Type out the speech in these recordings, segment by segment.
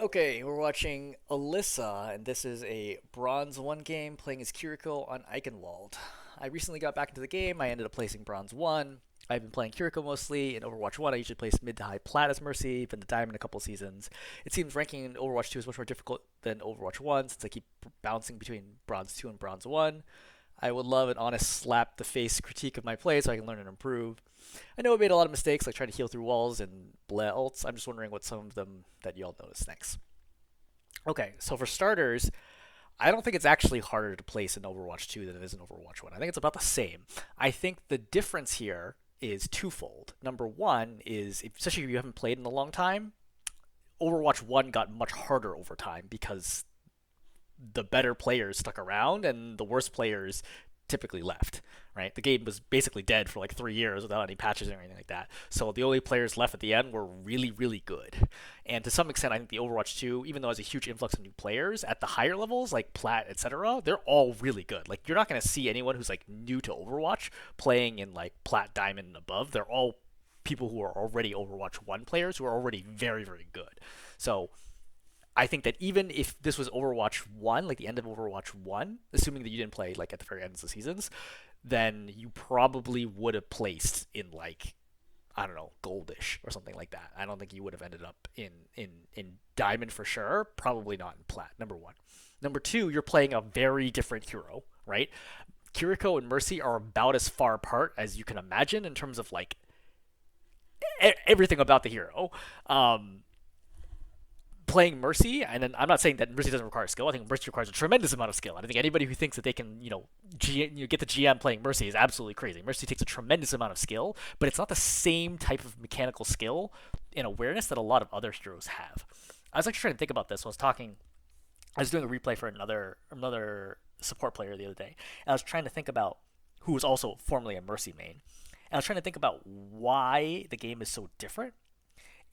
Okay, we're watching Alyssa, and this is a Bronze 1 game playing as Kiriko on Eichenwalde. I recently got back into the game. I ended up placing Bronze 1. I've been playing Kiriko mostly. In Overwatch 1, I usually place mid to high plat as Mercy, been the Diamond a couple seasons. It seems ranking in Overwatch 2 is much more difficult than Overwatch 1 since I keep bouncing between Bronze 2 and Bronze 1. I would love an honest slap the face critique of my play so I can learn and improve. I know I made a lot of mistakes, like trying to heal through walls and bleh ults. I'm just wondering what some of them that y'all noticed. Thanks. Okay, so for starters, I don't think it's actually harder to place in Overwatch 2 than it is in Overwatch 1. I think it's about the same. I think the difference here is twofold. Number one is, especially if you haven't played in a long time, Overwatch 1 got much harder over time because the better players stuck around and the worst players typically left, right? The game was basically dead for like 3 years without any patches or anything like that. So the only players left at the end were really, really good. And to some extent, I think the Overwatch 2, even though it has a huge influx of new players at the higher levels, like Plat, etc., they're all really good. Like you're not going to see anyone who's like new to Overwatch playing in like Plat, Diamond, and above. They're all people who are already Overwatch 1 players who are already very, very good. So I think that even if this was Overwatch 1, like the end of Overwatch 1, assuming that you didn't play like at the very ends of the seasons, then you probably would have placed in like, I don't know, goldish or something like that. I don't think you would have ended up in diamond for sure, probably not in plat. Number 1. Number 2, you're playing a very different hero, right? Kiriko and Mercy are about as far apart as you can imagine in terms of like everything about the hero. Playing Mercy, and then I'm not saying that Mercy doesn't require skill. I think Mercy requires a tremendous amount of skill. I think anybody who thinks that they can, get the GM playing Mercy is absolutely crazy. Mercy takes a tremendous amount of skill, but it's not the same type of mechanical skill and awareness that a lot of other heroes have. I was actually trying to think about this when I was talking. I was doing a replay for another support player the other day, and I was trying to think about who was also formerly a Mercy main. And I was trying to think about why the game is so different.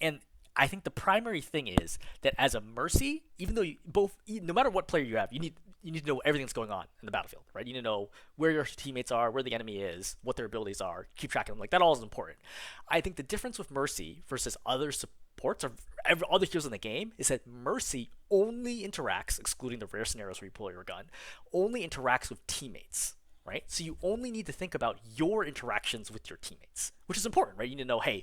And I think the primary thing is that as a Mercy, even though no matter what player you have, you need to know everything that's going on in the battlefield, right? You need to know where your teammates are, where the enemy is, what their abilities are, keep track of them. Like that all is important. I think the difference with Mercy versus other supports or other heroes in the game is that Mercy only interacts, excluding the rare scenarios where you pull your gun, only interacts with teammates. Right? So you only need to think about your interactions with your teammates, which is important, right? You need to know, hey,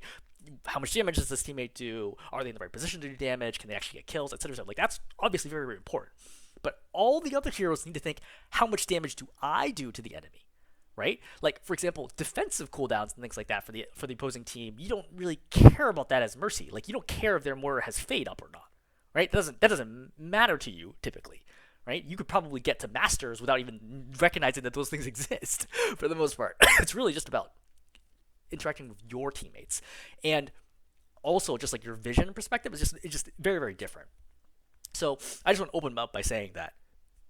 how much damage does this teammate do? Are they in the right position to do damage? Can they actually get kills, etc. Like that's obviously very, very important. But all the other heroes need to think, how much damage do I do to the enemy? Right? Like for example, defensive cooldowns and things like that for the opposing team, you don't really care about that as Mercy. Like you don't care if their mortar has fade up or not. Right? That doesn't matter to you typically. Right? You could probably get to masters without even recognizing that those things exist for the most part. It's really just about interacting with your teammates. And also just like your vision perspective is just very, very different. So I just want to open up by saying that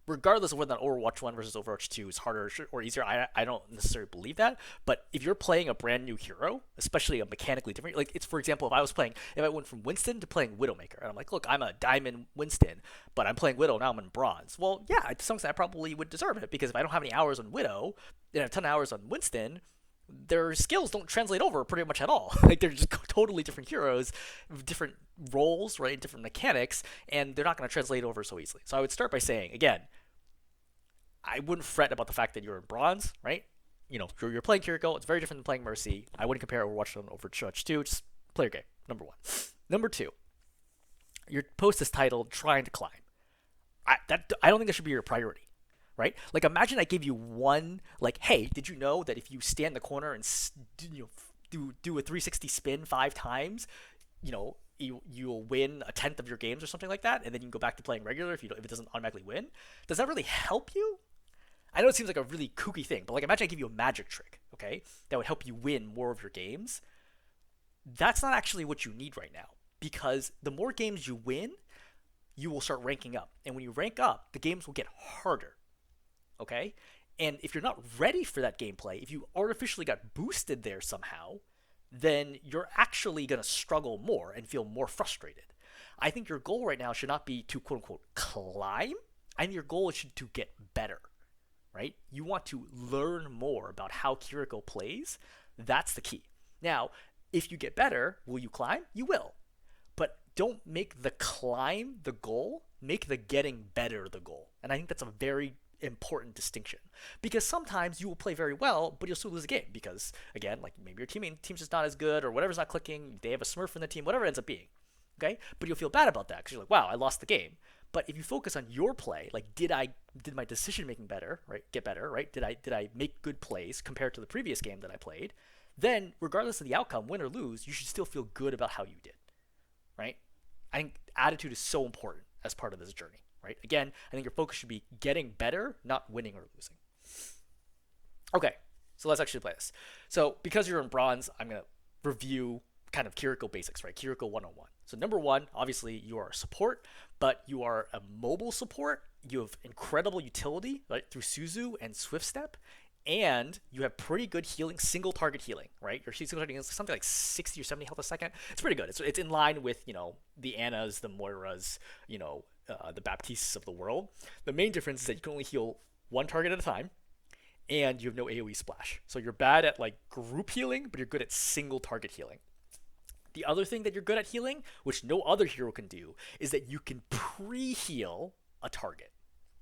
regardless of whether Overwatch 1 versus Overwatch 2 is harder or easier, I don't necessarily believe that. But if you're playing a brand new hero, especially a mechanically different, like it's for example, if I went from Winston to playing Widowmaker, and I'm like, look, I'm a Diamond Winston, but I'm playing Widow now, I'm in Bronze. Well, yeah, to some extent, I probably would deserve it because if I don't have any hours on Widow and a ton of hours on Winston, their skills don't translate over pretty much at all. Like they're just totally different heroes, different roles, right? Different mechanics, and they're not going to translate over so easily. So I would start by saying again, I wouldn't fret about the fact that you're in Bronze, right? You're playing Kiriko. It's very different than playing Mercy. I wouldn't compare Overwatch to Overwatch 2. Just play your game. Number 1. Number 2, your post is titled "Trying to Climb." I don't think that should be your priority. Right? Like imagine I give you one like, hey, did you know that if you stand in the corner and do a 360 spin 5 times, you'll win a tenth of your games or something like that, and then you can go back to playing regular if it doesn't automatically win. Does that really help you? I know it seems like a really kooky thing, but like imagine I give you a magic trick, okay, that would help you win more of your games. That's not actually what you need right now because the more games you win, you will start ranking up, and when you rank up, the games will get harder. Okay? And if you're not ready for that gameplay, if you artificially got boosted there somehow, then you're actually going to struggle more and feel more frustrated. I think your goal right now should not be to quote unquote climb. I think your goal should to get better, right? You want to learn more about how Kiriko plays. That's the key. Now, if you get better, will you climb? You will. But don't make the climb the goal, make the getting better the goal. And I think that's a very important distinction, because sometimes you will play very well but you'll still lose a game because, again, like maybe your team's just not as good or whatever's not clicking, they have a smurf in the team, whatever it ends up being. Okay, but you'll feel bad about that because you're like, wow, I lost the game. But if you focus on your play, like did my decision making better, right, get better, right, did I make good plays compared to the previous game that I played, then regardless of the outcome, win or lose, you should still feel good about how you did, right? I think attitude is so important as part of this journey. Right? Again, I think your focus should be getting better, not winning or losing. Okay, so let's actually play this. So because you're in bronze, I'm going to review kind of Kiriko basics, right? Kiriko 101. So number one, obviously you are a support, but you are a mobile support. You have incredible utility, right, through Suzu and Swift Step, and you have pretty good healing, single target healing, right? Your single target healing is something like 60 or 70 health a second. It's pretty good. It's in line with, you know, the Annas, the Moiras, you know, the Baptistes of the world. The main difference is that you can only heal one target at a time, and you have no AoE splash. So you're bad at like group healing, but you're good at single target healing. The other thing that you're good at healing, which no other hero can do, is that you can pre-heal a target,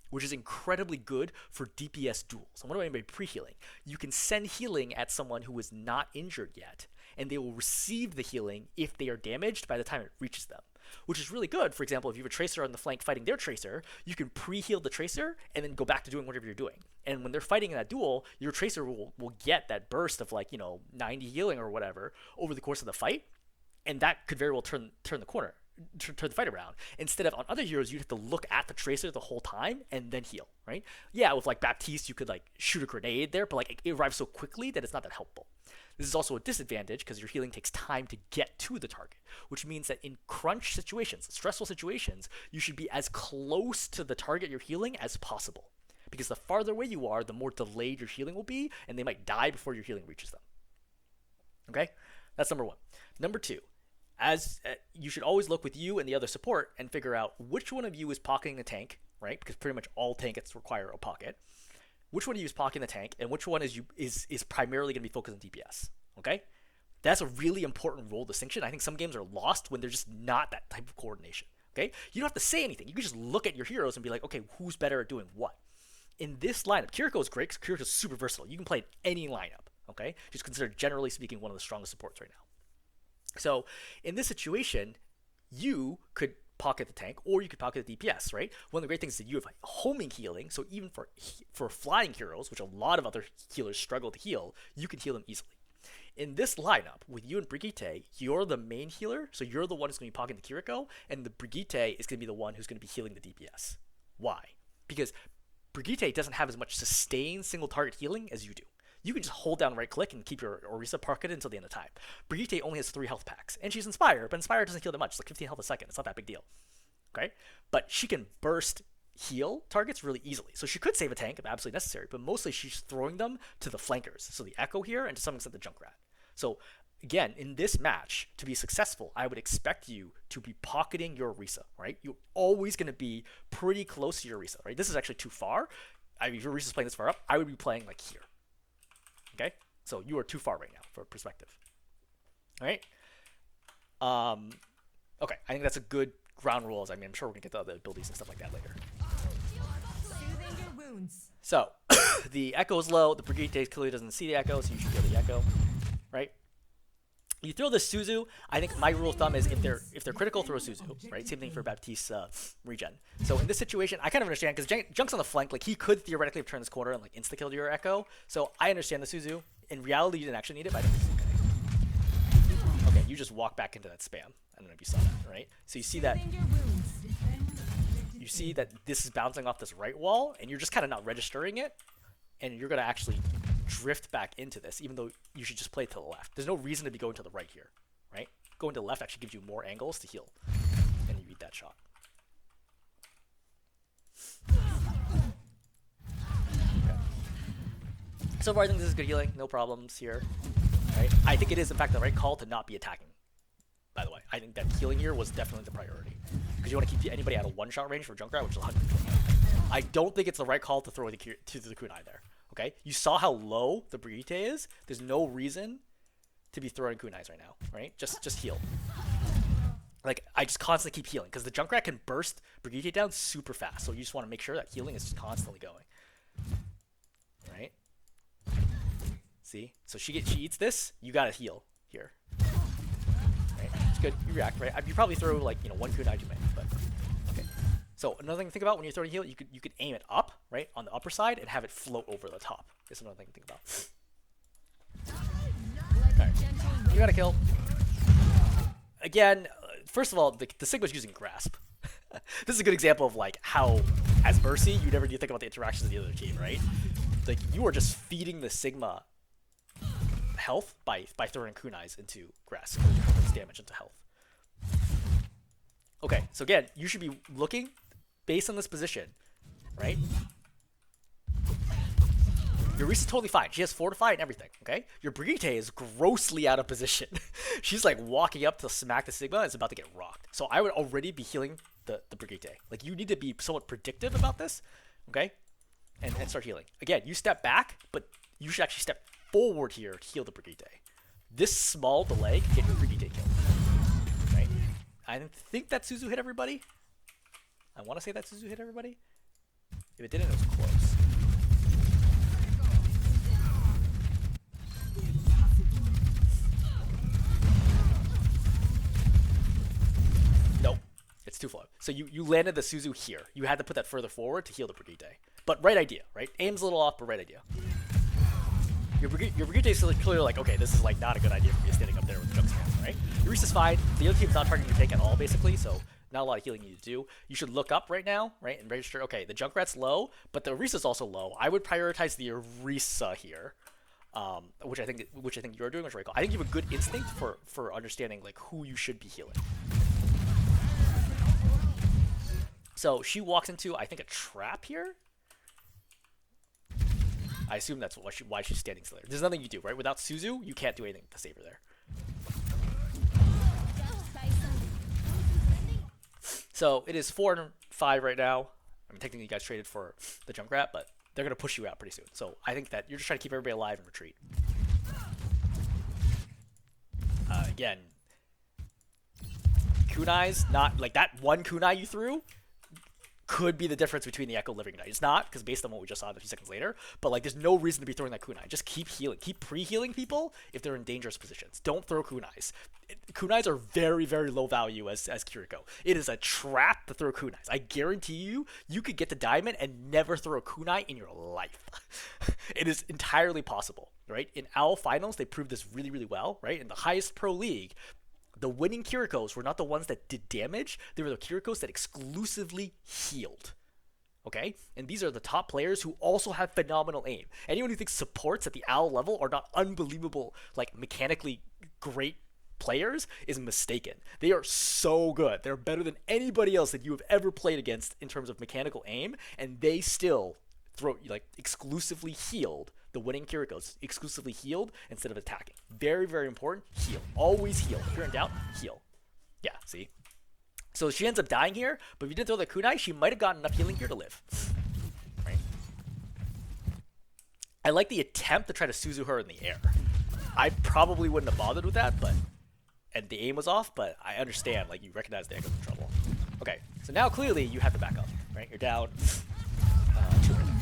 which is incredibly good for DPS duels. And what do I mean by pre-healing? You can send healing at someone who is not injured yet, and they will receive the healing if they are damaged by the time it reaches them, which is really good. For example, if you have a Tracer on the flank fighting their Tracer, you can pre-heal the Tracer and then go back to doing whatever you're doing. And when they're fighting in that duel, your Tracer will get that burst of like, 90 healing or whatever over the course of the fight, and that could very well turn the corner, turn the fight around. Instead of on other heroes, you'd have to look at the Tracer the whole time and then heal, right? Yeah, with like Baptiste, you could like shoot a grenade there, but like it arrives so quickly that it's not that helpful. This is also a disadvantage because your healing takes time to get to the target, which means that in crunch situations, stressful situations, you should be as close to the target you're healing as possible. Because the farther away you are, the more delayed your healing will be, and they might die before your healing reaches them. Okay? That's number one. Number two, you should always look with you and the other support and figure out which one of you is pocketing the tank, right? Because pretty much all tanks require a pocket. Which one of you is pocketing the tank, and which one is primarily going to be focused on DPS, okay? That's a really important role distinction. I think some games are lost when there's just not that type of coordination, okay? You don't have to say anything. You can just look at your heroes and be like, okay, who's better at doing what? In this lineup, Kiriko is great because Kiriko is super versatile. You can play in any lineup, okay? She's considered, generally speaking, one of the strongest supports right now. So in this situation, you could pocket the tank, or you could pocket the DPS, right? One of the great things is that you have homing healing, so even for flying heroes, which a lot of other healers struggle to heal, you can heal them easily. In this lineup, with you and Brigitte, you're the main healer, so you're the one who's going to be pocketing the Kiriko, and the Brigitte is going to be the one who's going to be healing the DPS. Why? Because Brigitte doesn't have as much sustained single target healing as you do. You can just hold down right click and keep your Orisa pocketed until the end of time. Brigitte only has 3 health packs, and she's Inspire, but Inspire doesn't heal that much. It's like 15 health a second. It's not that big deal. Okay? But she can burst heal targets really easily. So she could save a tank if absolutely necessary, but mostly she's throwing them to the flankers. So the Echo here, and to some extent the Junkrat. So again, in this match, to be successful, I would expect you to be pocketing your Orisa, right? You're always going to be pretty close to your Orisa, right? This is actually too far. If your Orisa's playing this far up, I would be playing like here. Okay, so you are too far right now for perspective. All right. Okay, I think that's a good ground rules. I mean, I'm sure we're gonna get to other abilities and stuff like that later. So the Echo is low. The Brigitte clearly doesn't see the Echo, so you should feel the Echo, right? You throw the Suzu. I think my rule of thumb is if they're critical, throw a Suzu, right? Same thing for Baptiste regen. So in this situation, I kind of understand because Junk's on the flank. Like he could theoretically have turned this corner and like insta killed your Echo. So I understand the Suzu. In reality, you didn't actually need it, but I think it's okay. Okay, you just walk back into that spam. I don't know if you saw that, right? So you see that. You see that this is bouncing off this right wall, and you're just kind of not registering it, and you're gonna actually drift back into this, even though you should just play to the left. There's no reason to be going to the right here, right? Going to the left actually gives you more angles to heal, and you eat that shot. Okay. So far, I think this is good healing. No problems here, right? I think it is, in fact, the right call to not be attacking. By the way, I think that healing here was definitely the priority, because you want to keep anybody out of one-shot range for Junkrat, which is 120. I don't think it's the right call to throw the kunai there. Okay, you saw how low the Brigitte is. There's no reason to be throwing kunais right now, right? Just heal. Like, I just constantly keep healing because the Junkrat can burst Brigitte down super fast. So you just want to make sure that healing is just constantly going. Right? See? So she eats this, you gotta heal here. Right? It's good. You react, right? You probably throw like, you know, one kunai too many, but okay. So another thing to think about when you're throwing heal, you could aim it up, right, on the upper side and have it float over the top. That's another thing to think about. Alright. You gotta kill. Again, first of all, the Sigma's using Grasp. This is a good example of like how, as Mercy, you never do think about the interactions of the other team, right? Like, you are just feeding the Sigma health by throwing kunais into Grasp. It converts damage into health. Okay, so again, you should be looking based on this position, right? Your Reese is totally fine. She has Fortify and everything, okay? Your Brigitte is grossly out of position. She's like walking up to smack the Sigma and is about to get rocked. So I would already be healing the Brigitte. Like, you need to be somewhat predictive about this, okay? And start healing. Again, you step back, but you should actually step forward here to heal the Brigitte. This small delay can get your Brigitte killed, right? I think that Suzu hit everybody. I want to say that Suzu hit everybody. If it didn't, it was close. Nope. It's too slow. So you landed the Suzu here. You had to put that further forward to heal the Brigitte. But right idea, right? Aim's a little off, but right idea. Your Brigitte is clearly like, okay, this is like not a good idea for me standing up there with the jump scans, right? Your Reese is fine. The other team's not targeting your tank at all, basically, so not a lot of healing you need to do. You should look up right now, right, and register, okay, the Junkrat's low, but the Arisa's also low. I would prioritize the Arisa here, which I think you're doing, which is very cool. I think you have a good instinct for understanding like who you should be healing. So she walks into, I think, a trap here. I assume that's why she's standing still there. There's nothing you do, right? Without Suzu, you can't do anything to save her there. So it is 4-5 right now. I mean, technically you guys traded for the Junkrat, but they're going to push you out pretty soon. So I think that you're just trying to keep everybody alive and retreat. Again, kunai's not, like that one kunai you threw could be the difference between the Echo living and dying. It's not, because based on what we just saw a few seconds later, but like there's no reason to be throwing that kunai. Just keep healing. Keep pre-healing people if they're in dangerous positions. Don't throw kunais. Kunais are very, very low value as Kiriko. It is a trap to throw kunais. I guarantee you, you could get to diamond and never throw a kunai in your life. It is entirely possible, right? In OWL finals, they proved this really, really well, right? In the highest pro league, the winning Kirikos were not the ones that did damage. They were the Kirikos that exclusively healed. Okay? And these are the top players who also have phenomenal aim. Anyone who thinks supports at the OWL level are not unbelievable, like, mechanically great players is mistaken. They are so good. They're better than anybody else that you have ever played against in terms of mechanical aim, and they still exclusively healed. The winning Kiriko's exclusively healed instead of attacking. Very, very important. Heal. Always heal. If you're in doubt, heal. Yeah, see? So she ends up dying here, but if you didn't throw the kunai, she might have gotten enough healing here to live. Right? I like the attempt to try to Suzu her in the air. I probably wouldn't have bothered with that, and the aim was off, but I understand, like, you recognize the Echo's in trouble. Okay, so now clearly you have to back up, right? You're down 2 right now.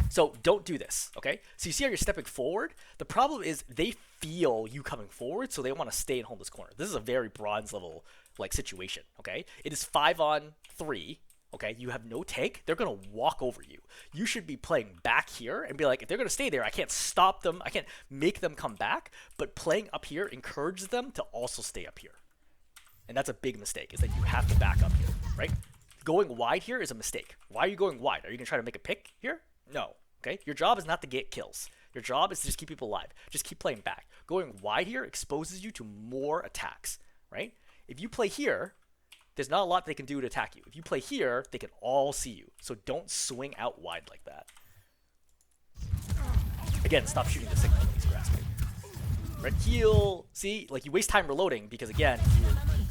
So don't do this, okay? So you see how you're stepping forward? The problem is they feel you coming forward, so they want to stay and hold this corner. This is a very bronze level like situation, okay? It is 5-on-3, okay? You have no tank. They're going to walk over you. You should be playing back here and be like, if they're going to stay there, I can't stop them. I can't make them come back, but playing up here encourages them to also stay up here. And that's a big mistake, is that you have to back up here, right? Going wide here is a mistake. Why are you going wide? Are you going to try to make a pick here? No. Okay? Your job is not to get kills. Your job is to just keep people alive. Just keep playing back. Going wide here exposes you to more attacks, right? If you play here, there's not a lot they can do to attack you. If you play here, they can all see you. So don't swing out wide like that. Again, stop shooting the signal when he's grasping. Right? Heal. See? Like, you waste time reloading because, again,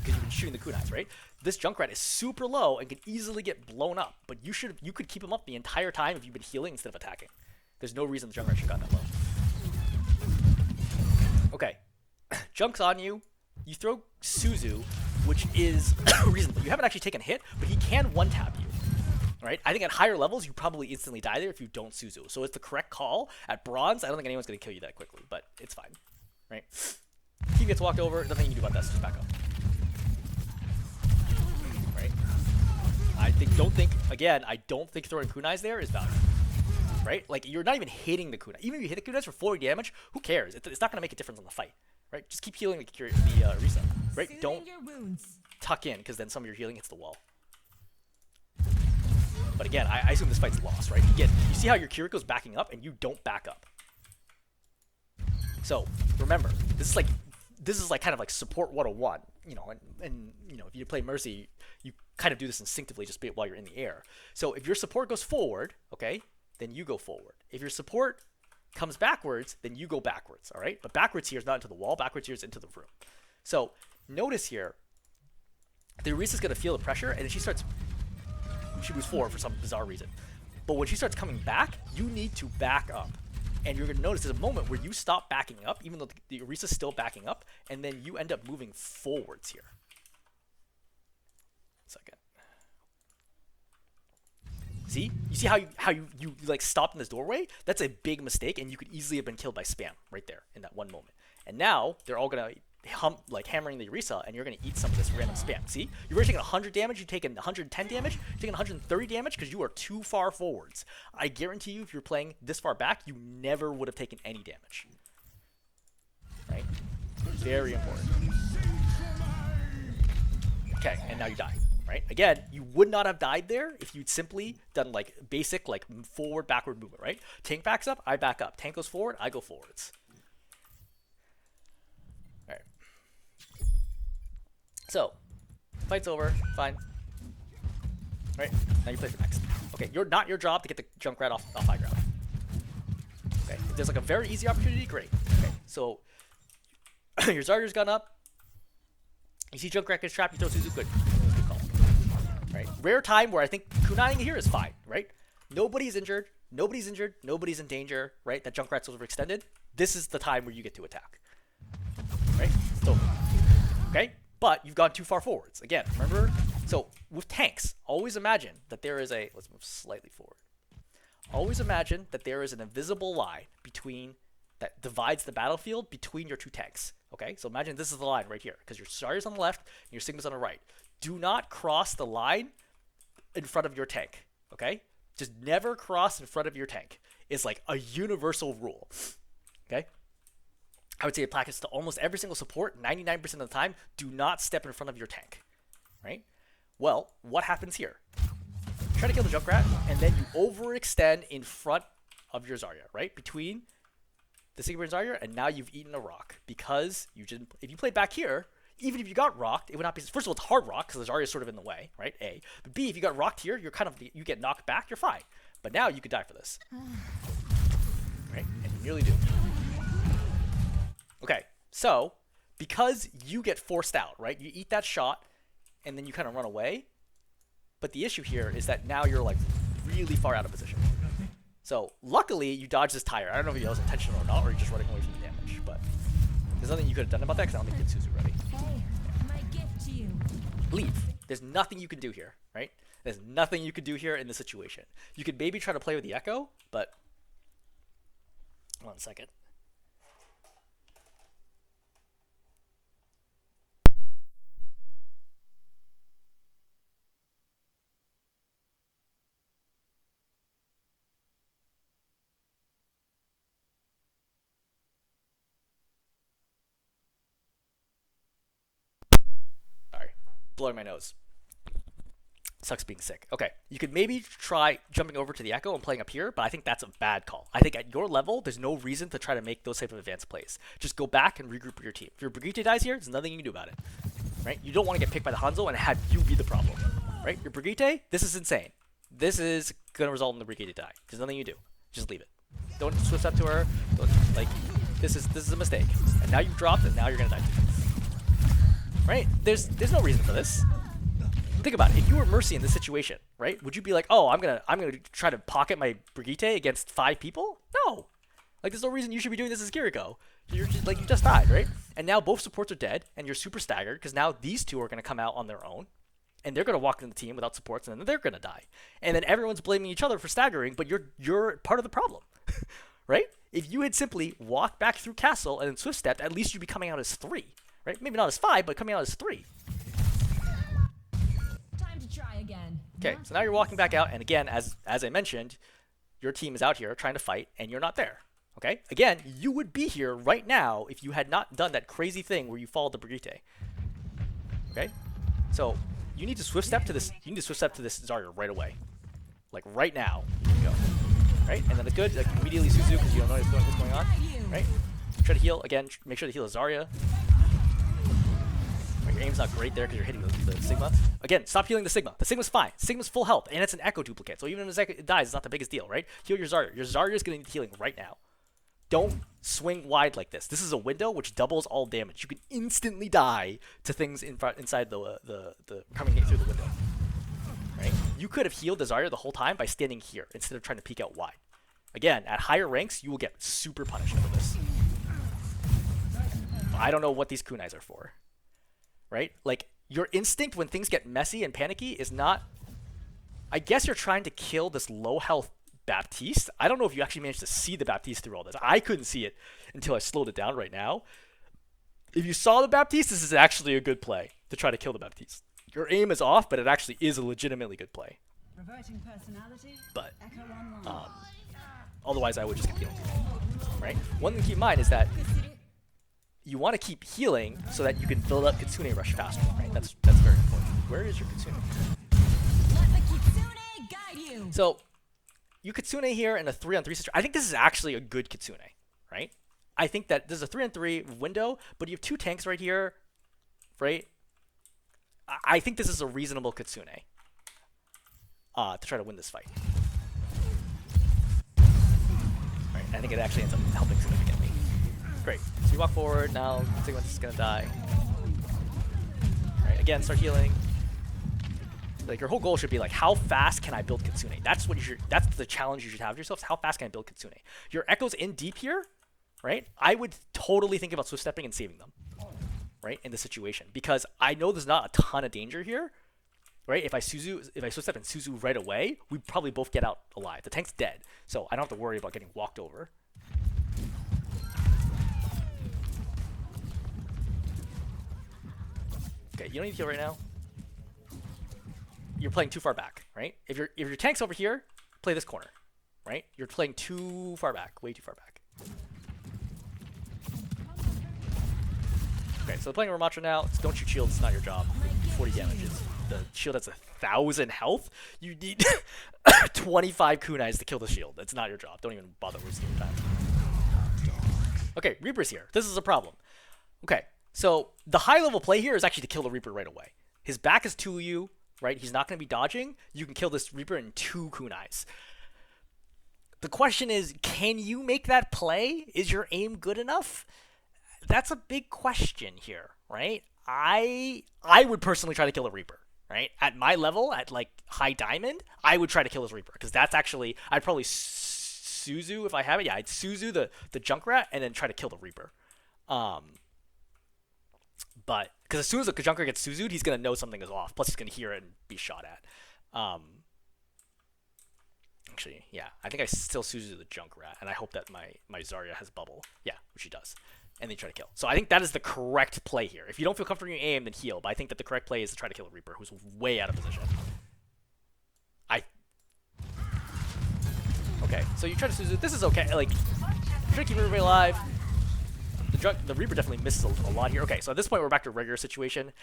you've been shooting the kunais, right? This Junkrat is super low and can easily get blown up, but you could keep him up the entire time if you've been healing instead of attacking. There's no reason the Junkrat should have gotten that low. Okay. Junk's on you. You throw Suzu. which is reasonable. You haven't actually taken a hit, but he can one-tap you. Right? I think at higher levels, you probably instantly die there if you don't Suzu. So it's the correct call. At bronze, I don't think anyone's going to kill you that quickly, but it's fine. Right? He gets walked over. Nothing you can do about that, so just back up. Right? I don't think throwing kunais there is valid. Right? Like, you're not even hitting the kunai. Even if you hit the kunais for 40 damage, who cares? It's not going to make a difference on the fight. Right? Just keep healing the Alyssa. Right? Don't tuck in, because then some of your healing hits the wall. But again, I assume this fight's lost, right? Again, you see how your Kiriko's backing up, and you don't back up. So remember, this is like kind of like support 101, you know, and you know, if you play Mercy, you kind of do this instinctively just while you're in the air. So if your support goes forward, okay, then you go forward. If your support comes backwards, then you go backwards, all right? But backwards here is not into the wall. Backwards here is into the room. So notice here, the Arissa's gonna feel the pressure, and then she moves forward for some bizarre reason. But when she starts coming back, you need to back up. And you're going to notice there's a moment where you stop backing up, even though the Arissa's still backing up, and then you end up moving forwards here. Second. See? You see how you like stopped in this doorway? That's a big mistake, and you could easily have been killed by spam right there in that one moment. And now they're all going to hammering the Arissa, and you're going to eat some of this random spam. See? You're already taking 100 damage, you're taking 110 damage, you're taking 130 damage because you are too far forwards. I guarantee you, if you're playing this far back, you never would have taken any damage. Right? Very important. Okay, and now you die. Right? Again, you would not have died there if you'd simply done like basic like forward, backward movement, right? Tank backs up, I back up. Tank goes forward, I go forwards. So, fight's over, fine. Right, now you play for next. Okay, not your job to get the Junkrat off high ground. Okay, if there's like a very easy opportunity, great. Okay, so your Zarya's gone up. You see Junkrat gets trapped, you throw Suzu, good. Good call. Right, rare time where I think kunaiing here is fine, right? Nobody's injured, nobody's in danger, right? That Junkrat's overextended. This is the time where you get to attack. Right, so, okay? But you've gone too far forwards. Again, remember? So with tanks, always imagine that there is let's move slightly forward. Always imagine that there is an invisible line that divides the battlefield between your two tanks. Okay? So imagine this is the line right here, because your Zarya's on the left and your Sigma's on the right. Do not cross the line in front of your tank. Okay? Just never cross in front of your tank. It's like a universal rule. Okay? I would say apply this to almost every single support, 99% of the time. Do not step in front of your tank, right? Well, what happens here? Try to kill the Junkrat, and then you overextend in front of your Zarya, right? Between the Sigma and Zarya, and now you've eaten a rock because you didn't. If you played back here, even if you got rocked, it would not be. First of all, it's hard rock because the Zarya is sort of in the way, right? A. But B, if you got rocked here, you get knocked back, you're fine. But now you could die for this, right? And you nearly do. Okay, so because you get forced out, right? You eat that shot, and then you kind of run away. But the issue here is that now you're like really far out of position. So luckily, you dodged this tire. I don't know if it was intentional or not, or you're just running away from the damage. But there's nothing you could have done about that because I don't think you had Suzu ready. Hey, my gift to you. Leave. There's nothing you can do here, right? There's nothing you could do here in this situation. You could maybe try to play with the Echo, but 1 second. Blowing my nose. Sucks being sick. Okay, you could maybe try jumping over to the Echo and playing up here, but I think that's a bad call. I think at your level, there's no reason to try to make those type of advanced plays. Just go back and regroup with your team. If your Brigitte dies here, there's nothing you can do about it. Right? You don't want to get picked by the Hanzo and have you be the problem. Right? Your Brigitte, this is insane. This is going to result in the Brigitte die. There's nothing you do. Just leave it. Don't switch up to her. This is a mistake. And now you've dropped, and now you're going to die too. Right? There's no reason for this. Think about it. If you were Mercy in this situation, right? Would you be like, "Oh, I'm gonna try to pocket my Brigitte against 5 people?" No. Like, there's no reason you should be doing this as Kiriko. You're just, like, you just died, right? And now both supports are dead, and you're super staggered, because now these two are going to come out on their own, and they're going to walk in the team without supports, and then they're going to die. And then everyone's blaming each other for staggering, but you're part of the problem, right? If you had simply walked back through castle and then swift stepped, at least you'd be coming out as 3, right? Maybe not as 5, but coming out as 3. Time to try again. Okay, so now you're walking back out, and again, as I mentioned, your team is out here trying to fight, and you're not there. Okay? Again, you would be here right now if you had not done that crazy thing where you followed the Brigitte. Okay? So you need to swift step to this. You need to swift step to this Zarya right away, like right now. Here you go. Right? And then it's good. Like immediately Suzu because you don't know what's going on. Right? Try to heal again. Make sure to heal Zarya. Your aim's not great there because you're hitting the Sigma. Again, stop healing the Sigma. The Sigma's fine. Sigma's full health, and it's an Echo duplicate. So even if it dies, it's not the biggest deal, right? Heal your Zarya. Your Zarya is going to need healing right now. Don't swing wide like this. This is a window which doubles all damage. You can instantly die to things inside the coming through the window. Right? You could have healed the Zarya the whole time by standing here instead of trying to peek out wide. Again, at higher ranks, you will get super punished for this. I don't know what these kunais are for. Right? Like, your instinct when things get messy and panicky is not... I guess you're trying to kill this low health Baptiste. I don't know if you actually managed to see the Baptiste through all this. I couldn't see it until I slowed it down right now. If you saw the Baptiste, this is actually a good play to try to kill the Baptiste. Your aim is off, but it actually is a legitimately good play. Reverting personality. But, Echo online. otherwise I would just keep healing. Right? One thing to keep in mind is that you want to keep healing so that you can build up Kitsune Rush faster, right? That's very important. Where is your Kitsune? Let the Kitsune guide you. So, you Kitsune here in a 3-on-3 situation. I think this is actually a good Kitsune, right? I think that there's a 3-on-3 window, but you have 2 tanks right here, right? I think this is a reasonable Kitsune to try to win this fight. Right, I think it actually ends up helping significantly. Great. So you walk forward, now Sigma's is gonna die. Alright, again, start healing. Like, your whole goal should be like, how fast can I build Kitsune? That's what you should, that's the challenge you should have yourself. How fast can I build Kitsune? Your Echo's in deep here, right? I would totally think about swift stepping and saving them, right? In this situation. Because I know there's not a ton of danger here, right? If I swift step and Suzu right away, we probably both get out alive. The tank's dead, so I don't have to worry about getting walked over. Okay, you don't need to heal right now. You're playing too far back, right? If your tank's over here, play this corner, right? You're playing too far back, way too far back. Okay, so they're playing Ramatra now. Don't shoot shields, it's not your job. 40 damages. The shield has 1,000 health. You need 25 kunais to kill the shield. That's not your job. Don't even bother wasting your time. Okay, Reaper's here. This is a problem. Okay, so the high level play here is actually to kill the Reaper right away. His back is to you, right? He's not going to be dodging. You can kill this Reaper in 2 kunais. The question is, can you make that play? Is your aim good enough? That's a big question here, right? I would personally try to kill a Reaper, right? At my level, at like high diamond, I would try to kill this Reaper because that's actually, I'd probably Suzu if I have it. Yeah, I'd Suzu the Junkrat and then try to kill the Reaper. But because as soon as the Junkrat gets Suzu'd, he's gonna know something is off. Plus, he's gonna hear it and be shot at. Actually, yeah, I think I still Suzu the Junkrat, and I hope that my Zarya has bubble. Yeah, which he does. And they try to kill. So I think that is the correct play here. If you don't feel comfortable in your aim, then heal. But I think that the correct play is to try to kill a Reaper who's way out of position. Okay, so you try to Suzu. This is okay. Like, you're trying to keep everybody alive. The Reaper definitely misses a lot here. Okay, so at this point, we're back to a regular situation.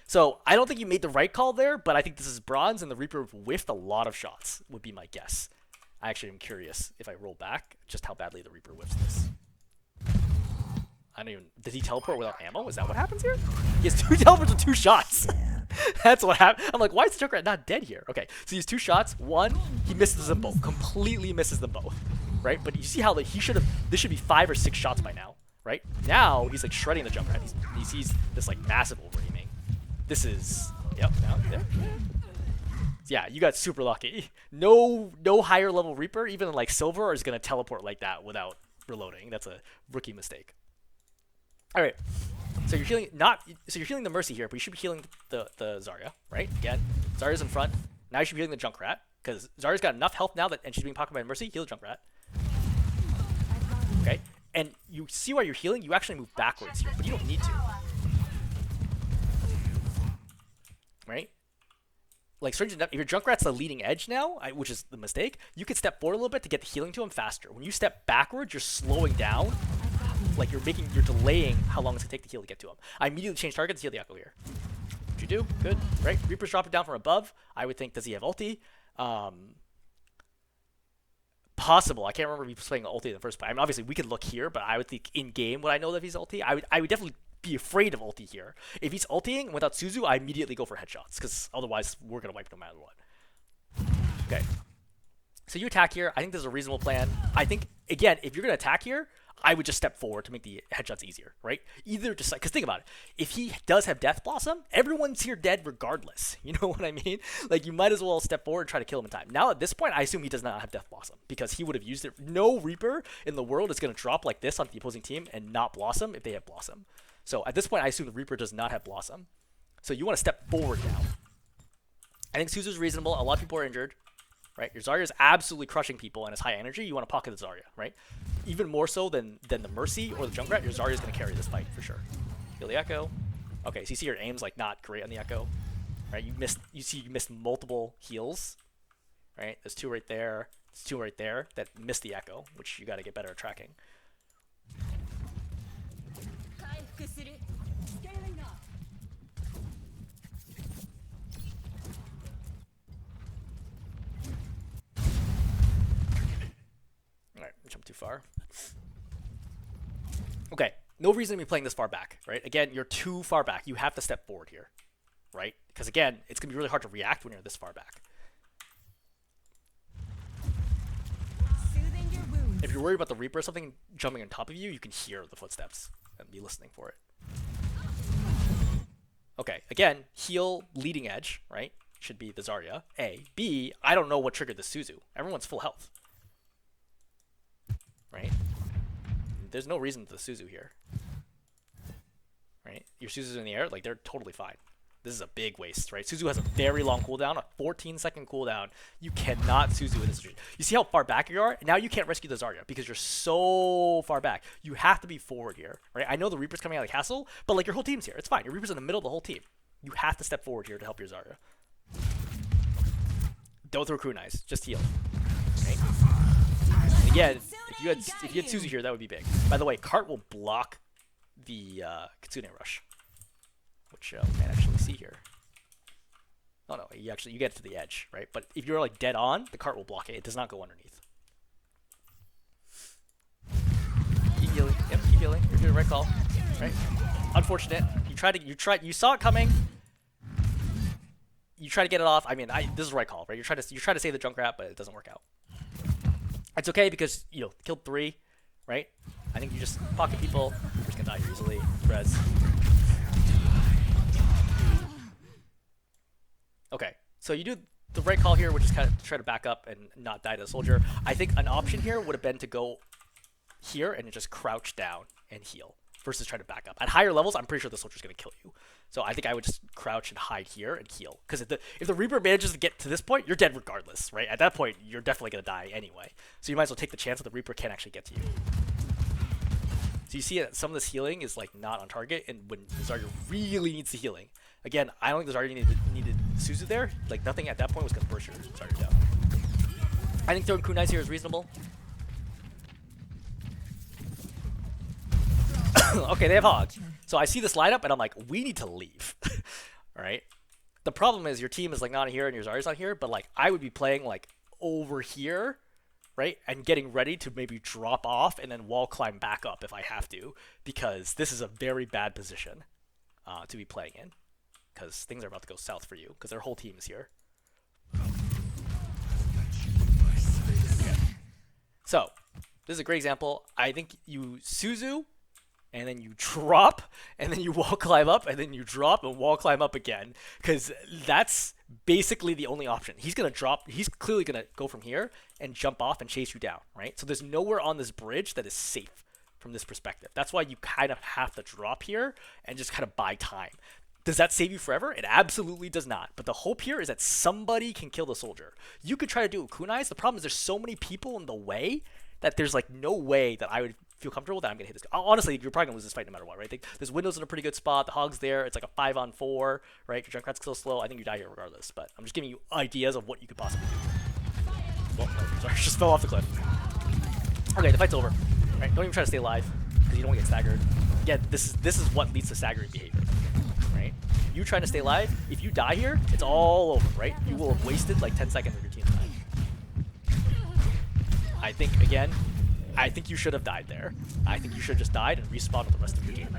So I don't think you made the right call there, but I think this is bronze, and the Reaper whiffed a lot of shots, would be my guess. I actually am curious, if I roll back, just how badly the Reaper whiffs this. I don't even... Did he teleport without ammo? Is that what happens here? He has 2 teleports with 2 shots. That's what happened. I'm like, why is the Junkrat not dead here? Okay, so he has 2 shots. One, he misses them both. Completely misses them both. Right? But you see how he should have... This should be 5 or 6 shots by now. Right? Now, he's like shredding the Junkrat. He sees this like massive over-aiming. This is... Yep, now, yeah. Yeah, you got super lucky. No higher level Reaper, even like Silver, is going to teleport like that without reloading. That's a rookie mistake. All right. So you're healing not. So you're healing the Mercy here, but you should be healing the Zarya, right? Again, Zarya's in front. Now you should be healing the Junkrat because Zarya's got enough health now that, and she's being pocketed by Mercy. Heal the Junkrat. Okay. And you see why you're healing. You actually move backwards here, but you don't need to. Right? Like, strangely enough, if your Junkrat's the leading edge now, which is the mistake, you could step forward a little bit to get the healing to him faster. When you step backwards, you're slowing down. Like, you're delaying how long it's going to take to heal to get to him. I immediately change target to heal the Echo here. What you do? Good. Right? Reaper's dropping down from above. I would think, does he have ulti? Possible. I can't remember if he was playing ulti in the first place. I mean, obviously, we could look here, but I would think in-game would I know that he's ulti? I would definitely be afraid of ulti here. If he's ultiing without Suzu, I immediately go for headshots, because otherwise, we're going to wipe no matter what. Okay. So you attack here. I think this is a reasonable plan. I think, again, if you're going to attack here, I would just step forward to make the headshots easier, right? Either just like, because think about it. If he does have Death Blossom, everyone's here dead regardless. You know what I mean? Like, you might as well step forward and try to kill him in time. Now, at this point, I assume he does not have Death Blossom because he would have used it. No Reaper in the world is going to drop like this on the opposing team and not Blossom if they have Blossom. So at this point, I assume the Reaper does not have Blossom. So you want to step forward now. I think Suzu's reasonable. A lot of people are injured. Right? Your Zarya is absolutely crushing people and is high energy. You want to pocket the Zarya, right? Even more so than the Mercy or the Junkrat, your Zarya is going to carry this fight for sure. Heal the Echo. Okay, so you see your aim's like not great on the Echo, right? You missed multiple heals, right? There's two right there. There's two right there that missed the Echo, which you got to get better at tracking. Scaling up. Alright, jump too far. Okay, no reason to be playing this far back, right? Again, you're too far back. You have to step forward here, right? Because again, it's going to be really hard to react when you're this far back. Soothing your wounds. If you're worried about the Reaper or something jumping on top of you, you can hear the footsteps and be listening for it. Okay, again, heal leading edge, right? Should be the Zarya. A. B, I don't know what triggered the Suzu. Everyone's full health. Right? There's no reason to the Suzu here. Right? Your Suzu's in the air, like, they're totally fine. This is a big waste, right? Suzu has a very long cooldown, a 14-second cooldown. You cannot Suzu in this situation. You see how far back you are? Now you can't rescue the Zarya because you're so far back. You have to be forward here, right? I know the Reaper's coming out of the castle, but, like, your whole team's here. It's fine. Your Reaper's in the middle of the whole team. You have to step forward here to help your Zarya. Don't throw kunais. Just heal. Right? And again, if you had Suzu here, that would be big. By the way, Cart will block the Kitsune Rush, which we can't actually see here. Oh no, you get to the edge, right? But if you're like dead on, the Cart will block it. It does not go underneath. Keep healing. Yep, keep healing. You're doing the right call, right? Unfortunate. You saw it coming. You try to get it off. I mean, this is the right call, right? You try to save the Junkrat, but it doesn't work out. It's okay because, you know, killed 3, right? I think you just pocket people. You're just gonna die here easily. Res. Okay, so you do the right call here, which is kind of try to back up and not die to the soldier. I think an option here would have been to go here and just crouch down and heal versus try to back up. At higher levels, I'm pretty sure the soldier's gonna kill you. So I think I would just crouch and hide here and heal. Because if the Reaper manages to get to this point, you're dead regardless, right? At that point, you're definitely going to die anyway. So you might as well take the chance that the Reaper can't actually get to you. So you see that some of this healing is like not on target, and when Zarya really needs the healing. Again, I don't think the Zarya needed Suzu there. Like, nothing at that point was going to burst your Zarya down. I think throwing kunais here is reasonable. Okay, they have Hog. So I see this lineup, and I'm like, we need to leave. Alright? The problem is your team is like not here and your Zarya's not here, but like I would be playing like over here, right? And getting ready to maybe drop off and then wall climb back up if I have to, because this is a very bad position to be playing in. Because things are about to go south for you, because their whole team is here. Okay. So, this is a great example. I think you Suzu, and then you drop, and then you wall climb up, and then you drop and wall climb up again. Because that's basically the only option. He's gonna drop. He's clearly gonna go from here and jump off and chase you down, right? So there's nowhere on this bridge that is safe from this perspective. That's why you kind of have to drop here and just kind of buy time. Does that save you forever? It absolutely does not. But the hope here is that somebody can kill the soldier. You could try to do kunais. The problem is there's so many people in the way that there's like no way that I would feel comfortable that I'm gonna hit this. Honestly, you're probably gonna lose this fight no matter what, right? There's Windows in a pretty good spot. The Hog's there. It's like a 5-on-4, right? Your Junkrat's still slow. I think you die here regardless. But I'm just giving you ideas of what you could possibly do. Well, no, sorry, just fell off the cliff. Okay, the fight's over. Right? Don't even try to stay alive because you don't want to get staggered. Again, this is what leads to staggering behavior. Right? You trying to stay alive. If you die here, it's all over. Right? You will have wasted like 10 seconds of your team's time. I think you should have died there. I think you should have just died and respawned with the rest of your game.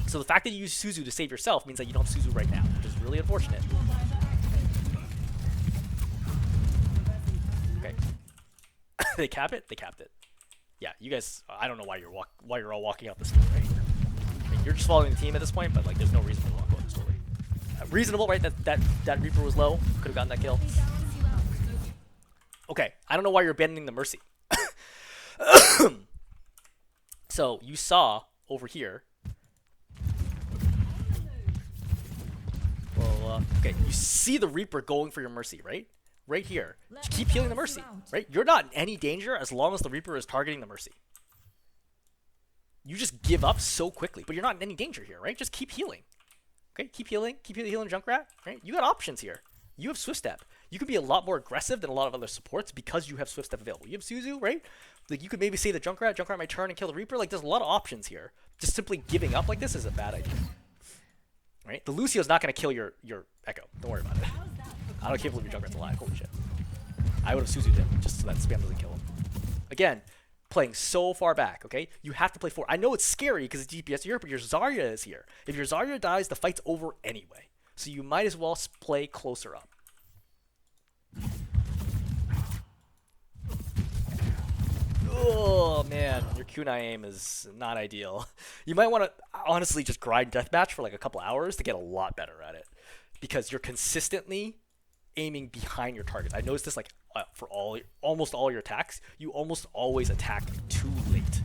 So the fact that you use Suzu to save yourself means that you don't have Suzu right now, which is really unfortunate. Okay. They cap it? They capped it. Yeah, you guys, I don't know why you're all walking out the story. I mean, you're just following the team at this point, but like there's no reason to walk out the story. Reasonable, right? That Reaper was low. Could have gotten that kill. Okay, I don't know why you're abandoning the Mercy. So, you saw over here. Well, okay, you see the Reaper going for your Mercy, right? Right here. Just keep healing the Mercy, right? You're not in any danger as long as the Reaper is targeting the Mercy. You just give up so quickly, but you're not in any danger here, right? Just keep healing. Okay, keep healing Junkrat, right? You got options here. You have Swift Step. You could be a lot more aggressive than a lot of other supports because you have Swift Step available. You have Suzu, right? Like you could maybe save the Junkrat. Junkrat might turn and kill the Reaper. Like there's a lot of options here. Just simply giving up like this is a bad idea. Right? The Lucio's not going to kill your Echo. Don't worry about it. I can't believe your Junkrat's alive. Holy shit. I would have Suzu'd him just so that spam doesn't kill him. Again, playing so far back, okay? You have to play forward. I know it's scary because it's DPS here, but your Zarya is here. If your Zarya dies, the fight's over anyway. So you might as well play closer up. Oh man, your kunai aim is not ideal. You might want to honestly just grind deathmatch for like a couple hours to get a lot better at it, because you're consistently aiming behind your targets. I noticed this like for almost all your attacks, you almost always attack too late.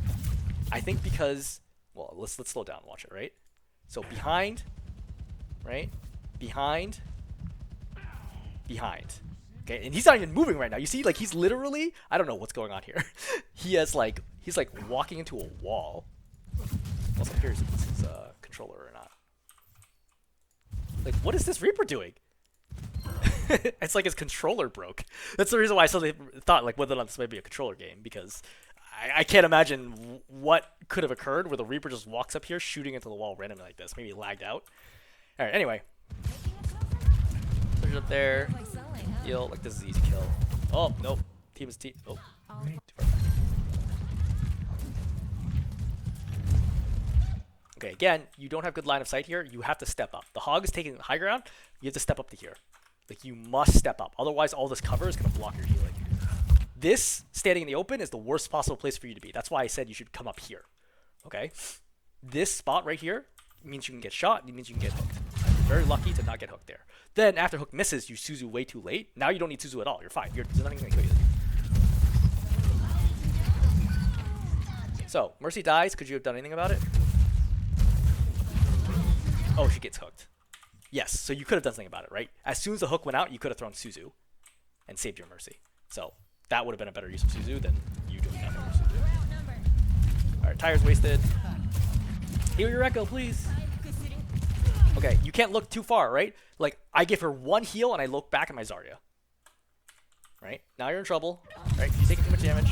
I think because, well, let's slow down and watch it, right? So behind, right? Behind. Okay, and he's not even moving right now. You see, like he's literally, I don't know what's going on here. He's like walking into a wall. Also, I'm curious if this is a controller or not. Like, what is this Reaper doing? It's like his controller broke. That's the reason why I suddenly thought like whether or not this might be a controller game, because I can't imagine what could have occurred where the Reaper just walks up here shooting into the wall randomly like this. Maybe he lagged out. All right. Anyway, push it up there. Heal. Like this is easy kill. Oh nope. Team is team. Oh. Too far back. Okay. Again, you don't have good line of sight here. You have to step up. The Hog is taking the high ground. You have to step up to here. Like you must step up. Otherwise, all this cover is gonna block your healing. This standing in the open is the worst possible place for you to be. That's why I said you should come up here. Okay. This spot right here means you can get shot. It means you can get hooked. You're very lucky to not get hooked there. Then after hook misses, you Suzu way too late. Now you don't need Suzu at all. You're fine. There's nothing gonna kill you. So Mercy dies. Could you have done anything about it? Oh, she gets hooked. Yes. So you could have done something about it, right? As soon as the hook went out, you could have thrown Suzu and saved your Mercy. So that would have been a better use of Suzu than you doing nothing with Suzu. All right, tire's wasted. Heal your Echo, please. Okay, you can't look too far, right? Like, I give her one heal and I look back at my Zarya. Right? Now you're in trouble. Right? You're taking too much damage.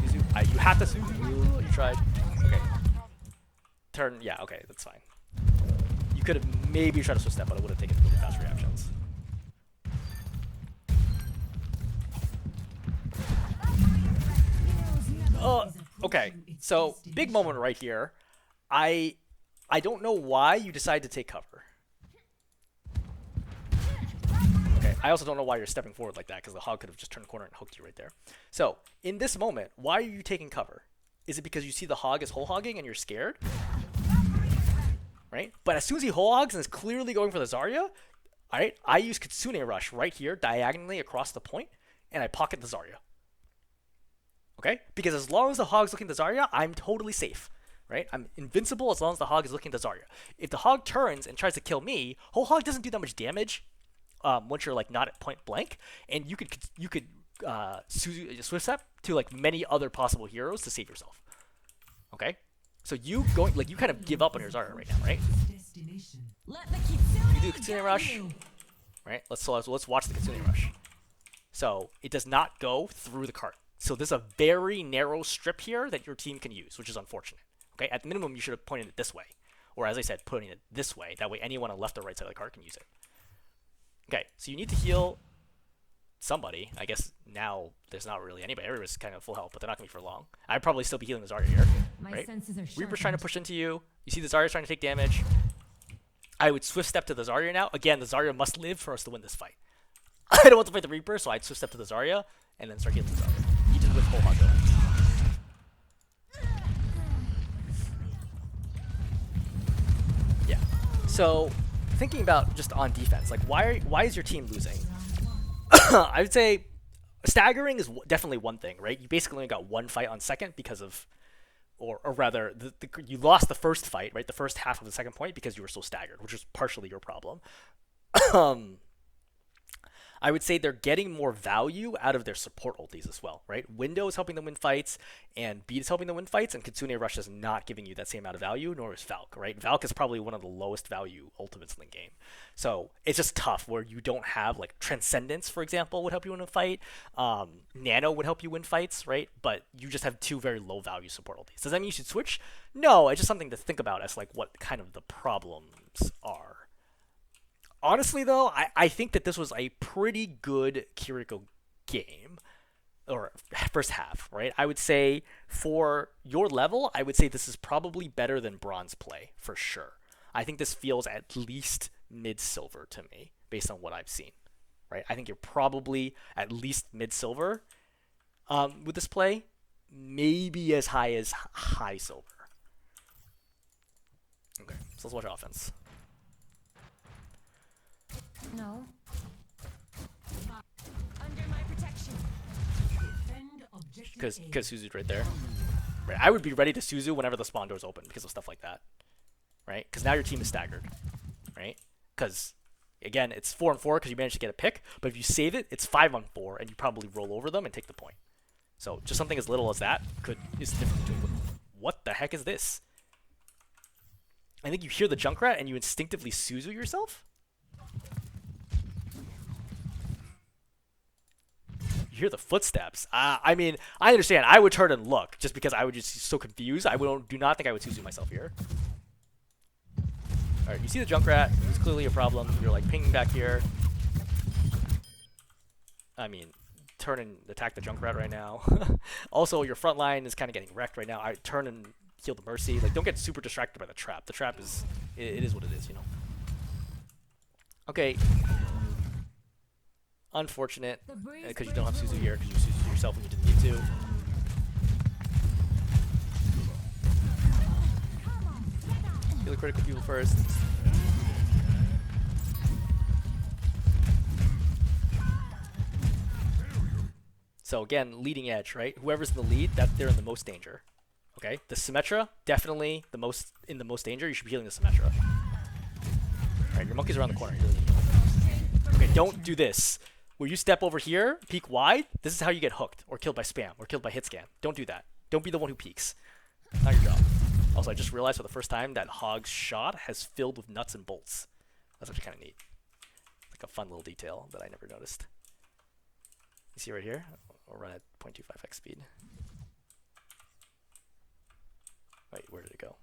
Suzu. You have to Suzu. You tried. Okay. Turn. Yeah, okay, that's fine. You could have maybe tried to switch step, but it would have taken really fast reactions. Okay, so big moment right here. I don't know why you decide to take cover. Okay, I also don't know why you're stepping forward like that, because the Hog could have just turned the corner and hooked you right there. So, in this moment, why are you taking cover? Is it because you see the Hog is whole hogging and you're scared? right? But as soon as he whole hogs and is clearly going for the Zarya, alright, I use Kitsune Rush right here, diagonally across the point, and I pocket the Zarya. Okay? Because as long as the hog's looking to Zarya, I'm totally safe. Right? I'm invincible as long as the hog is looking to Zarya. If the hog turns and tries to kill me, whole hog doesn't do that much damage once you're like not at point blank, and you could swift step to like many other possible heroes to save yourself. Okay? So you kind of give up on your Zarya right now, right? Let the Kitsune You do Kitsune guide Rush. you. Right? Let's watch the Kitsune Rush. So it does not go through the cart. So there's a very narrow strip here that your team can use, which is unfortunate. Okay, at the minimum, you should have pointed it this way. Or as I said, putting it this way. That way anyone on the left or right side of the card can use it. Okay, so you need to heal somebody. I guess now there's not really anybody. Everybody's kind of full health, but they're not going to be for long. I'd probably still be healing the Zarya here. My right? senses are Reaper's trying to sharpened. push into you. You see the Zarya's trying to take damage. I would swift step to the Zarya now. Again, the Zarya must live for us to win this fight. I don't want to fight the Reaper, so I'd swift step to the Zarya and then start healing the Zarya. Even with full hog going. Yeah. So, thinking about just on defense, like why is your team losing? I would say staggering is definitely one thing, right? You basically only got one fight on second because of, or rather, you lost the first fight, right? The first half of the second point because you were so staggered, which was partially your problem. I would say they're getting more value out of their support ultis as well, right? Window is helping them win fights, and Beat is helping them win fights, and Kitsune Rush is not giving you that same amount of value, nor is Valk, right? Valk is probably one of the lowest value ultimates in the game. So it's just tough where you don't have, like, Transcendence, for example, would help you win a fight. Nano would help you win fights, right? But you just have two very low value support ultis. Does that mean you should switch? No, it's just something to think about as, like, what kind of the problems are. Honestly, though, I think that this was a pretty good Kiriko game, or first half, right? I would say for your level, I would say this is probably better than bronze play, for sure. I think this feels at least mid-silver to me, based on what I've seen, right? I think you're probably at least mid-silver with this play, maybe as high as high silver. Okay, so let's watch offense. No. Under my protection. Because Suzu's right there. Right, I would be ready to Suzu whenever the spawn doors open because of stuff like that. Right? Because now your team is staggered. Right? Because, again, it's 4-4 because you managed to get a pick. But if you save it, it's 5-4, and you probably roll over them and take the point. So just something as little as that is different between what the heck is this? I think you hear the Junkrat and you instinctively Suzu yourself? You hear the footsteps. I mean, I understand. I would turn and look just because I would just be so confused. Do not think I would Suzu myself here. Alright, you see the Junkrat. It's clearly a problem. You're like pinging back here. I mean, turn and attack the Junkrat right now. Also, your front line is kind of getting wrecked right now. I turn and heal the Mercy. Like, don't get super distracted by the trap. The trap is, it is what it is, you know. Okay. Unfortunate, because you don't have Suzu here, because you Suzu yourself when you didn't need to. Kill the critical people first. So again, leading edge, right? Whoever's in the lead, they're in the most danger. Okay, the Symmetra, definitely in the most danger. You should be healing the Symmetra. Alright, your monkey's around the corner. Okay, don't do this. Where you step over here, peek wide, this is how you get hooked, or killed by spam, or killed by hit scan. Don't do that. Don't be the one who peeks. Not your job. Also, I just realized for the first time that Hog's shot has filled with nuts and bolts. That's actually kind of neat. It's like a fun little detail that I never noticed. You see right here? I'll run at 0.25x speed. Wait, where did it go?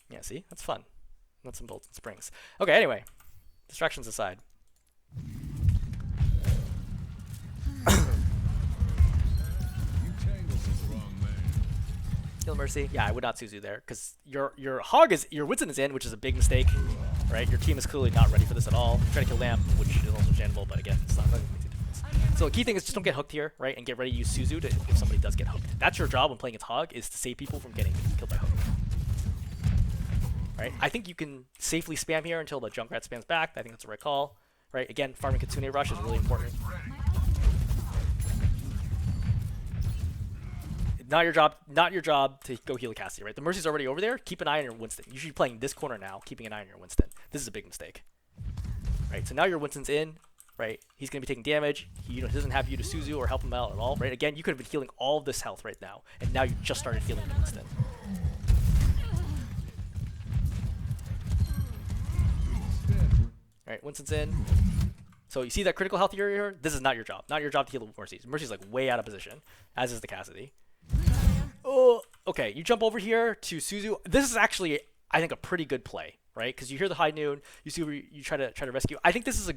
Yeah, see? That's fun. Nuts and bolts and springs. Okay, anyway. Distractions aside. Kill Mercy. Yeah, I would not Suzu there, because your Winston is in, which is a big mistake. Right? Your team is clearly not ready for this at all. Try to kill Lamp, which is also understandable, but again, it's not going to make a difference. So the key thing is just don't get hooked here, right? And get ready to use Suzu to, if somebody does get hooked. That's your job when playing against Hog, is to save people from getting killed by hook. Right? I think you can safely spam here until the Junkrat spams back. I think that's the right call. Right? Again, farming Kitsune Rush is really important. Not your job to go heal the Cassidy, right? The Mercy's already over there. Keep an eye on your Winston. You should be playing this corner now, keeping an eye on your Winston. This is a big mistake. Right? So now your Winston's in, right? He's going to be taking damage. He doesn't have you to Suzu or help him out at all, right? Again, you could have been healing all of this health right now, and now you just started healing the Winston. Right, Winston's in. So you see that critical health here? This is not your job. Not your job to heal the Mercy's. Mercy's like way out of position, as is the Cassidy. Oh, okay. You jump over here to Suzu. This is actually, I think, a pretty good play, right? Because you hear the high noon. You see where you try to rescue. I think this is a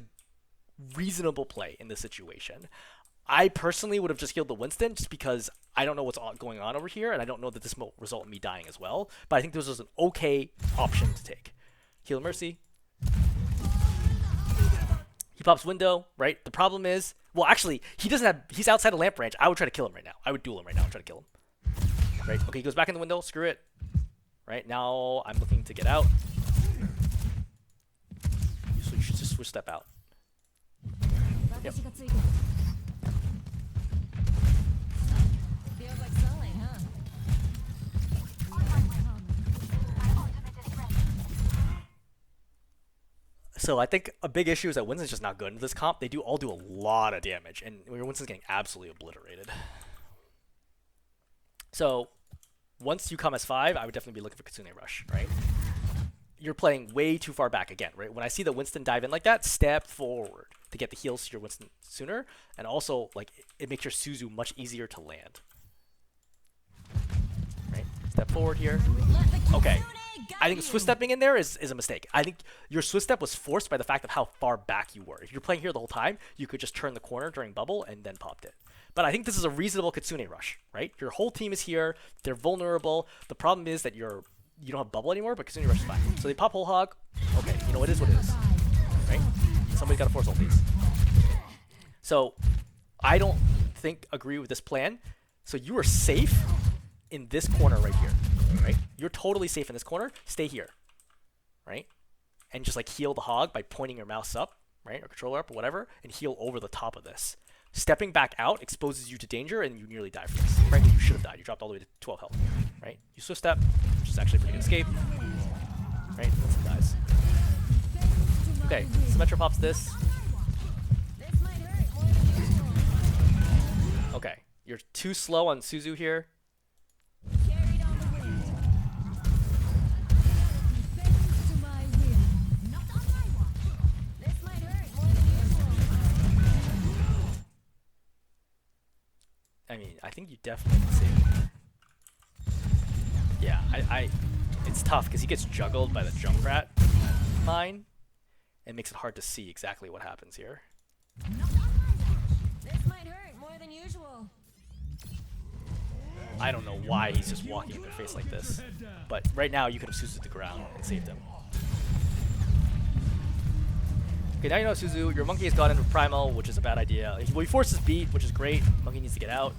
reasonable play in this situation. I personally would have just healed the Winston just because I don't know what's going on over here, and I don't know that this will result in me dying as well. But I think this was an okay option to take. Heal Mercy. He pops window, right? The problem is, well, actually, he's outside of lamp range. I would try to kill him right now. I would duel him right now and try to kill him. Right? Okay, he goes back in the window. Screw it. Right? Now I'm looking to get out. So you should just switch step out. Yep. So I think a big issue is that Winston's just not good in this comp. They all do a lot of damage, and Winston's getting absolutely obliterated. So once you come as 5, I would definitely be looking for Kitsune Rush, right? You're playing way too far back again, right? When I see the Winston dive in like that, step forward to get the heals to your Winston sooner, and also like it makes your Suzu much easier to land. Right? Step forward here. Okay. I think Swift stepping in there is a mistake. I think your Swift step was forced by the fact of how far back you were. If you're playing here the whole time, you could just turn the corner during bubble and then popped it. But I think this is a reasonable Kitsune Rush, right? Your whole team is here. They're vulnerable. The problem is that you don't have bubble anymore, but Kitsune Rush is fine. So they pop whole hog. Okay, you know, it is what it is, right? Somebody's got to force ulties. So I don't agree with this plan. So you are safe in this corner right here, right? You're totally safe in this corner. Stay here, right? And just like heal the hog by pointing your mouse up, right? Or controller up or whatever, and heal over the top of this. Stepping back out exposes you to danger, and you nearly die for this. Frankly, you should have died. You dropped all the way to 12 health, right? You swift step, which is actually a pretty good escape, right? Winston dies. Okay, Symmetra pops this. Okay, you're too slow on Suzu here. I mean, I think you definitely can save it. Yeah, it's tough because he gets juggled by the Junkrat mine. It makes it hard to see exactly what happens here. This might hurt more than usual. I don't know why he's just walking in their face like this. But right now, you could have Suzu'd the ground and saved him. Okay, now you know Suzu. Your monkey has gone into Primal, which is a bad idea. Well, he forces beat, which is great. Monkey needs to get out.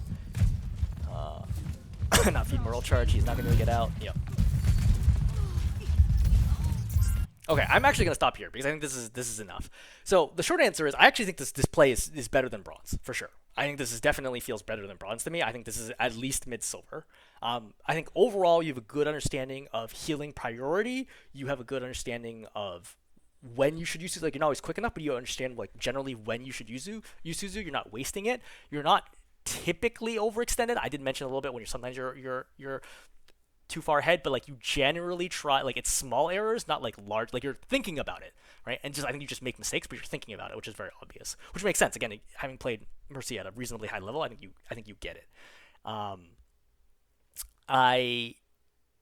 Not feed Moral Charge. He's not going to get out. Yep. Okay, I'm actually going to stop here because I think this is enough. So the short answer is I actually think this play is better than Bronze, for sure. I think this definitely feels better than Bronze to me. I think this is at least mid-silver. I think overall you have a good understanding of healing priority. You have a good understanding of when you should use Suzu. Like, you're not always quick enough, but you understand like generally when you should use Suzu. You're not wasting it. You're not typically overextended. I did mention a little bit when sometimes you're too far ahead, but like you generally try, like it's small errors, not like large, like you're thinking about it, right? And just I think you just make mistakes, but you're thinking about it, which is very obvious, which makes sense. Again, having played Mercy at a reasonably high level, I think you get it. I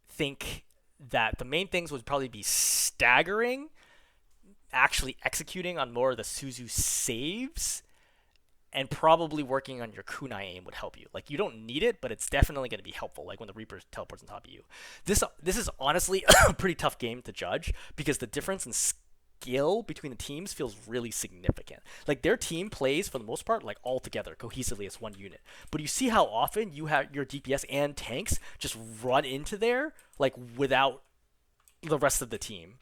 think that the main things would probably be staggering, actually executing on more of the Suzu saves, and probably working on your kunai aim would help you. Like, you don't need it, but it's definitely going to be helpful, like when the Reaper teleports on top of you. This is honestly a pretty tough game to judge because the difference in skill between the teams feels really significant. Like their team plays for the most part like all together cohesively as one unit. But you see how often you have your DPS and tanks just run into there like without the rest of the team.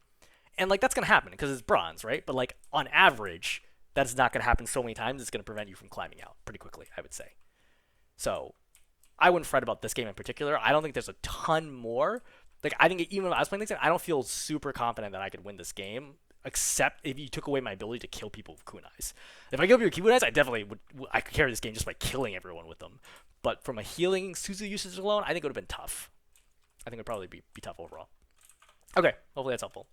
And like that's gonna happen because it's bronze, right? But like on average, that's not gonna happen so many times. It's gonna prevent you from climbing out pretty quickly, I would say. So I wouldn't fret about this game in particular. I don't think there's a ton more. Like I think even when I was playing this game, I don't feel super confident that I could win this game, except if you took away my ability to kill people with kunais. If I kill people with kunais, I definitely would. I could carry this game just by killing everyone with them. But from a healing Suzu usage alone, I think it would have been tough. I think it would probably be tough overall. Okay, hopefully that's helpful.